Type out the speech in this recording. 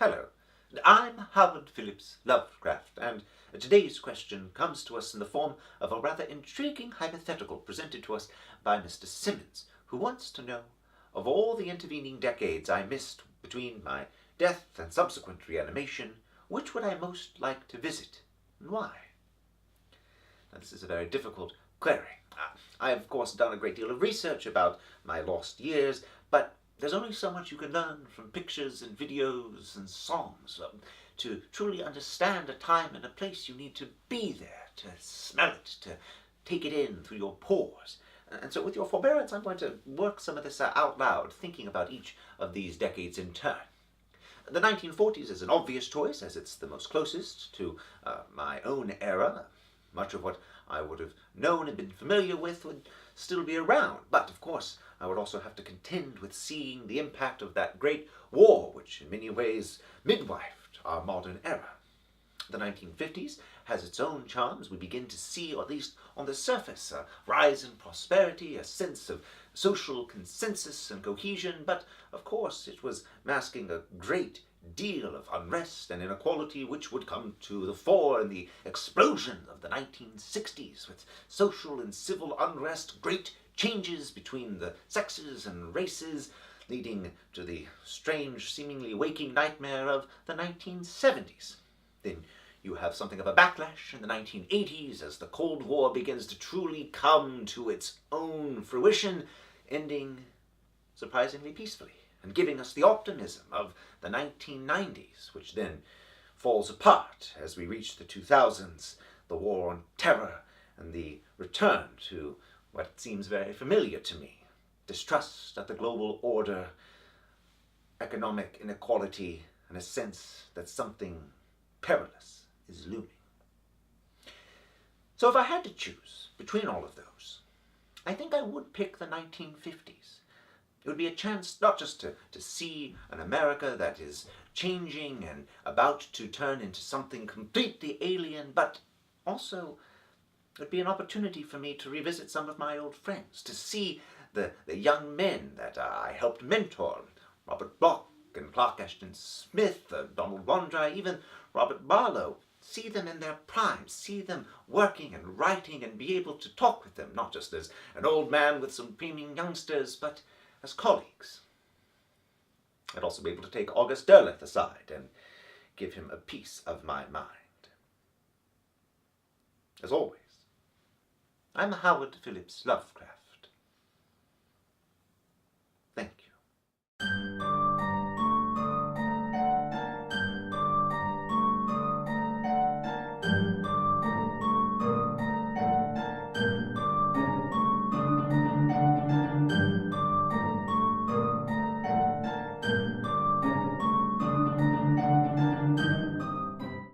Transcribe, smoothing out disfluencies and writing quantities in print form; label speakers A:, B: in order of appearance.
A: Hello, I'm Howard Phillips Lovecraft, and today's question comes to us in the form of a rather intriguing hypothetical presented to us by Mr. Simmons, who wants to know, of all the intervening decades I missed between my death and subsequent reanimation, which would I most like to visit, and why? Now, this is a very difficult query. I have, of course, done a great deal of research about my lost years, but there's only so much you can learn from pictures and videos and songs. To truly understand a time and a place, you need to be there, to smell it, to take it in through your pores. And so with your forbearance, I'm going to work some of this out loud, thinking about each of these decades in turn. The 1940s is an obvious choice, as it's the most closest to my own era. Much of what I would have known and been familiar with would still be around, but of course I would also have to contend with seeing the impact of that great war, which in many ways midwifed our modern era. The 1950s has its own charms. We begin to see, or at least on the surface, a rise in prosperity, a sense of social consensus and cohesion, but of course it was masking a great deal of unrest and inequality which would come to the fore in the explosion of the 1960s, with social and civil unrest, great changes between the sexes and races, leading to the strange, seemingly waking nightmare of the 1970s. Then you have something of a backlash in the 1980s as the Cold War begins to truly come to its own fruition, ending surprisingly peacefully and giving us the optimism of the 1990s, which then falls apart as we reach the 2000s, the war on terror, and the return to what seems very familiar to me: distrust at the global order, economic inequality, and a sense that something perilous is looming. So if I had to choose between all of those, I think I would pick the 1950s. It would be a chance not just to see an America that is changing and about to turn into something completely alien, but also it would be an opportunity for me to revisit some of my old friends, to see the young men that I helped mentor, Robert Bloch and Clark Ashton Smith, Donald Wandry, even Robert Barlow. See them in their prime, see them working and writing, and be able to talk with them, not just as an old man with some screaming youngsters, but as colleagues. I'd also be able to take August Derleth aside and give him a piece of my mind. As always, I'm Howard Phillips Lovecraft.